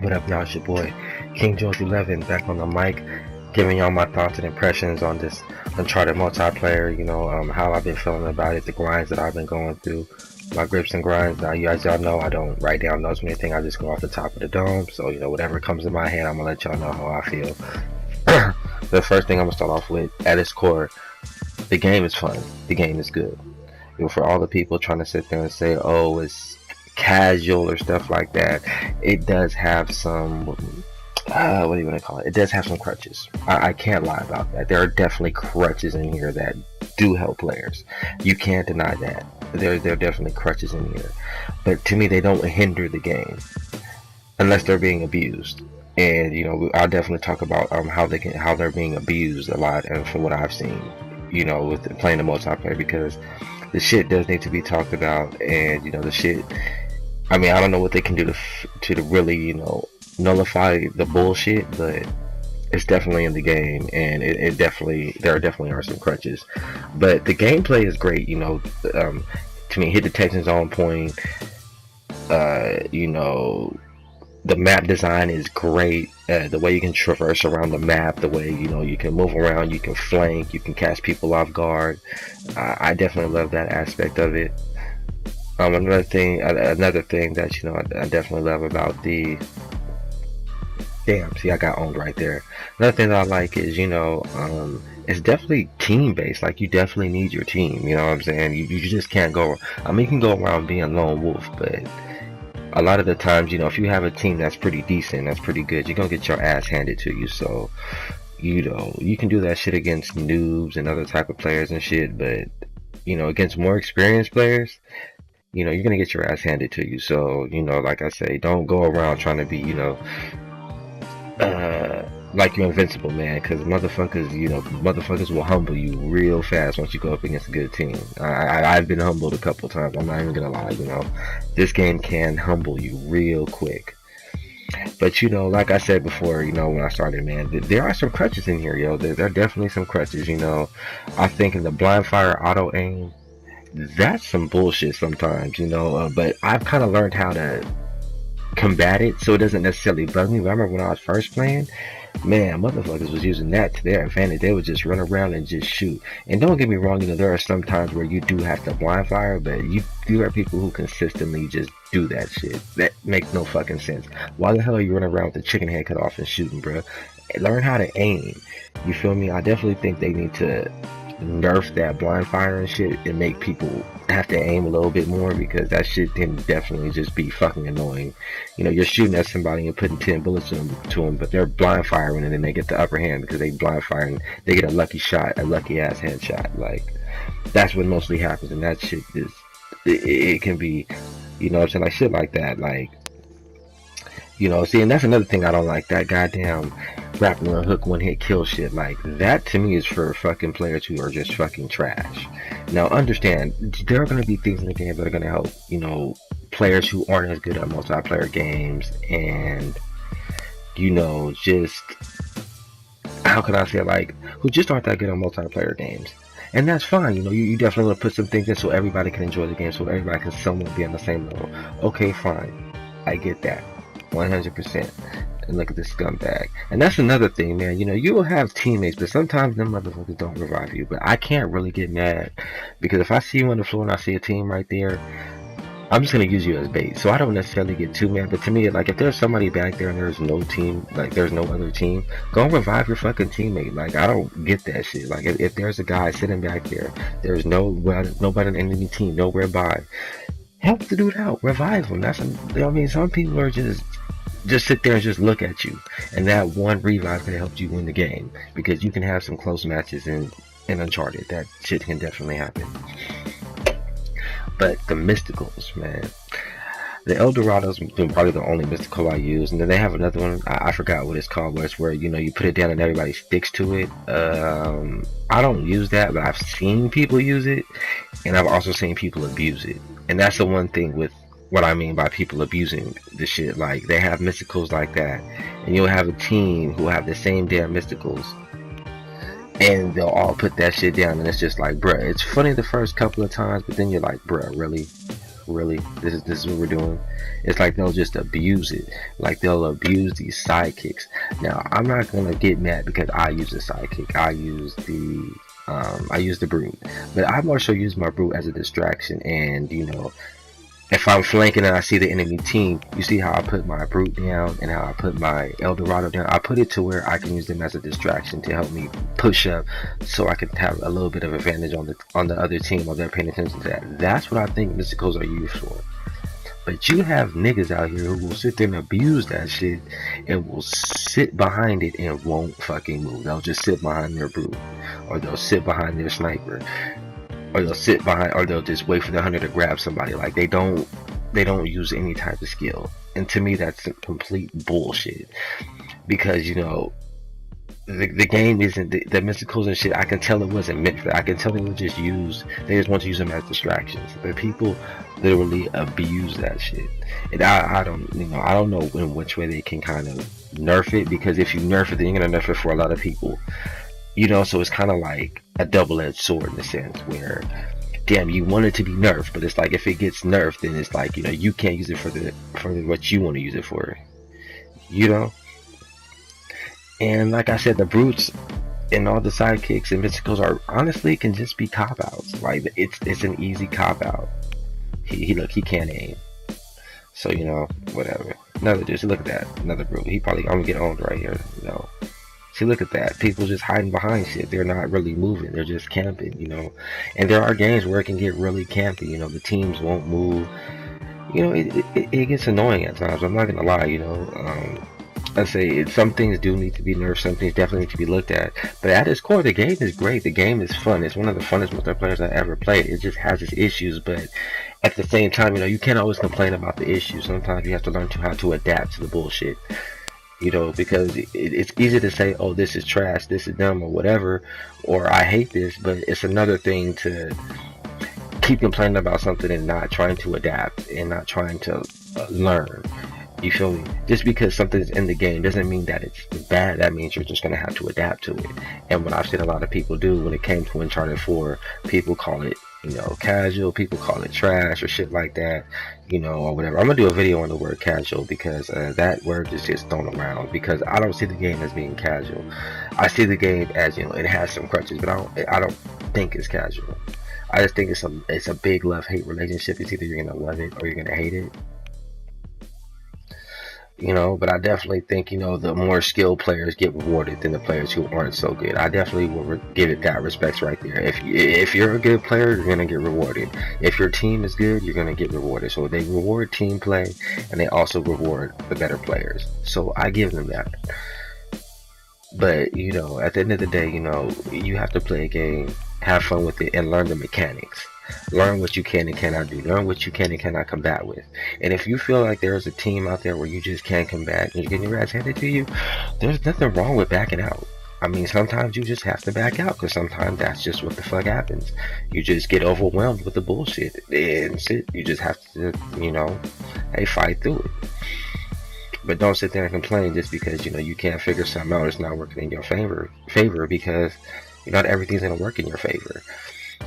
What up, y'all? It's your boy King George 11 back on the mic, giving y'all my thoughts and impressions on this Uncharted multiplayer. How I've been feeling about it, the grinds that I've been going through, my grips and grinds. Now, you guys, y'all know I don't write down notes or anything. I just go off the top of the dome. So, whatever comes in my head, I'm gonna let y'all know how I feel. The first thing I'm gonna start off with, at its core, the game is fun. The game is good. For all the people trying to sit there and say, "Oh, it's casual" or stuff like that, it does have some what do you want to call it? It does have some crutches. I can't lie about that. There are definitely crutches in here that do help players. You can't deny that. There are definitely crutches in here, but to me, they don't hinder the game unless they're being abused. And I'll definitely talk about how they're being abused a lot, and from what I've seen, with playing the multiplayer, because the shit does need to be talked about, and the shit. I mean, I don't know what they can do to really, nullify the bullshit, but it's definitely in the game, and there definitely are some crutches. But the gameplay is great, to me, hit detection's on point. The map design is great. The way you can traverse around the map, the way you can move around, you can flank, you can catch people off guard. I definitely love that aspect of it. Another thing that I definitely love about the damn. See, I got owned right there. Another thing that I like is it's definitely team based. Like, you definitely need your team. You know what I'm saying? You just can't go. I mean, you can go around being a lone wolf, but a lot of the times, if you have a team that's pretty decent, that's pretty good, you're gonna get your ass handed to you. So, you can do that shit against noobs and other type of players and shit, but against more experienced players, you're gonna get your ass handed to you. So, like I say, don't go around trying to be, like you're invincible, man, because motherfuckers will humble you real fast once you go up against a good team. I've been humbled a couple times. I'm not even gonna lie. This game can humble you real quick. But like I said before, when I started, man, there are some crutches in here, yo. There are definitely some crutches. I think in the blind fire auto aim, that's some bullshit sometimes. But I've kind of learned how to combat it, so it doesn't necessarily bug me. But I remember when I was first playing, man, motherfuckers was using that to their advantage. They would just run around and just shoot. And don't get me wrong, there are some times where you do have to blind fire, but you are people who consistently just do that shit. That makes no fucking sense. Why the hell are you running around with the chicken head cut off and shooting, bro? Learn how to aim. You feel me? I definitely think they need to nerf that blind fire and shit and make people have to aim a little bit more, because that shit can definitely just be fucking annoying. You're shooting at somebody and putting 10 bullets to them, but they're blind firing, and then they get the upper hand because they blind firing. They get a lucky shot, a lucky ass headshot. Like, that's what mostly happens, and that shit is it can be, what I'm saying, like shit like that. Like, see, and that's another thing I don't like, that goddamn grappling hook one hit kill shit. Like, that to me is for fucking players who are just fucking trash. Now, understand, there are going to be things in the game that are going to help, players who aren't as good at multiplayer games, and, just, how can I say it, like, who just aren't that good at multiplayer games. And that's fine, you definitely want to put some things in so everybody can enjoy the game, so everybody can somewhat be on the same level. Okay, fine. I get that. 100%. And look at this scumbag. And that's another thing, man. You will have teammates, but sometimes them motherfuckers don't revive you. But I can't really get mad, because if I see you on the floor and I see a team right there, I'm just gonna use you as bait. So I don't necessarily get too mad. But to me, like, if there's somebody back there and there's no team, like there's no other team, go revive your fucking teammate. Like, I don't get that shit. Like, if there's a guy sitting back there, there's nobody on the enemy team nowhere by, help the dude out, revive him. That's some people are just sit there and just look at you, and that one revive can help you win the game, because you can have some close matches in Uncharted. That shit can definitely happen. But the mysticals, man, the Eldorado's been probably the only mystical I use, and then they have another one, I forgot what it's called, where it's where you put it down and everybody sticks to it. I don't use that, but I've seen people use it, and I've also seen people abuse it. And that's the one thing with what I mean by people abusing the shit. Like, they have mysticals like that, and you'll have a team who have the same damn mysticals, and they'll all put that shit down, and it's just like, bruh, it's funny the first couple of times, but then you're like, bruh, really? really? This is what we're doing? It's like they'll just abuse it. Like they'll abuse these sidekicks. Now, I'm not gonna get mad because I use a sidekick. I use the brute, but I more so use my brute as a distraction. And if I'm flanking and I see the enemy team, you see how I put my brute down and how I put my Eldorado down. I put it to where I can use them as a distraction to help me push up, so I can have a little bit of advantage on the other team while they're paying attention to that. That's what I think mysticals are used for. But you have niggas out here who will sit there and abuse that shit and will sit behind it and won't fucking move. They'll just sit behind their brute, or they'll sit behind their sniper, or they'll just wait for the hunter to grab somebody. Like they don't use any type of skill. And to me, that's complete bullshit. Because the game isn't the mysticals and shit. I can tell it wasn't meant for that. I can tell they were just used. They just want to use them as distractions. But people literally abuse that shit. And I don't know in which way they can kind of nerf it. Because if you nerf it, then you're gonna nerf it for a lot of people. So it's kind of like a double-edged sword in a sense, where damn, you want it to be nerfed, but it's like if it gets nerfed, then it's like you can't use it for what you want to use it for, And like I said, the brutes and all the sidekicks and mysticals are honestly can just be cop outs. Like it's an easy cop out. He can't aim, so whatever. Another dude, look at that, another brute. He probably gonna get owned right here. See, look at that. People just hiding behind shit. They're not really moving. They're just camping, And there are games where it can get really campy. The teams won't move. It gets annoying at times. I'm not gonna lie. I say some things do need to be nerfed. Some things definitely need to be looked at. But at its core, the game is great. The game is fun. It's one of the funnest multiplayers I ever played. It just has its issues, but at the same time, you can't always complain about the issues. Sometimes you have to learn how to adapt to the bullshit. Because it's easy to say, oh, this is trash, this is dumb, or whatever, or I hate this, but it's another thing to keep complaining about something and not trying to adapt and not trying to learn. You feel me? Just because something's in the game doesn't mean that it's bad. That means you're just going to have to adapt to it. And what I've seen a lot of people do when it came to Uncharted 4, people call it casual, people call it trash or shit like that, or whatever. I'm gonna do a video on the word casual because that word is just thrown around, because I don't see the game as being casual. I see the game as it has some crutches, but I don't think it's casual. I just think it's a big love-hate relationship. It's either you're gonna love it or you're gonna hate it. But I definitely think, the more skilled players get rewarded than the players who aren't so good. I definitely will give it that respect right there. If you're a good player, you're going to get rewarded. If your team is good, you're going to get rewarded. So they reward team play, and they also reward the better players. So I give them that. But, at the end of the day, you have to play a game, have fun with it, and learn the mechanics. Learn what you can and cannot do. Learn what you can and cannot combat with. And if you feel like there's a team out there where you just can't combat and you're getting your ass handed to you, there's nothing wrong with backing out. I mean, sometimes you just have to back out, because sometimes that's just what the fuck happens. You just get overwhelmed with the bullshit. And you just have to, fight through it. But don't sit there and complain just because, you can't figure something out. It's not working in your favor, because not everything's going to work in your favor.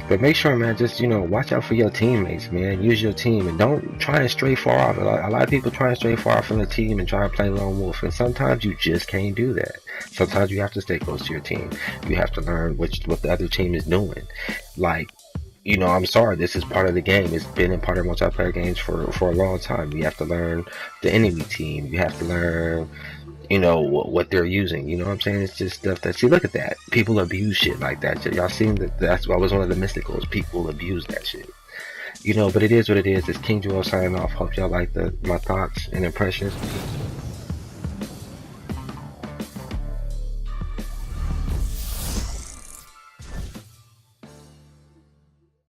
But make sure, man, just, watch out for your teammates, man. Use your team, and don't try and stray far off. A lot of people try and stray far off from the team and try and play lone wolf, and sometimes you just can't do that. Sometimes you have to stay close to your team. You have to learn what the other team is doing. Like, I'm sorry, this is part of the game. It's been a part of multiplayer games for a long time. You have to learn the enemy team. You have to learn what they're using. You know what I'm saying? It's just stuff that, see, look at that. People abuse shit like that. Y'all seen that's why I was one of the mysticals. People abuse that shit. But it is what it is. It's King Joel signing off. Hope y'all like my thoughts and impressions.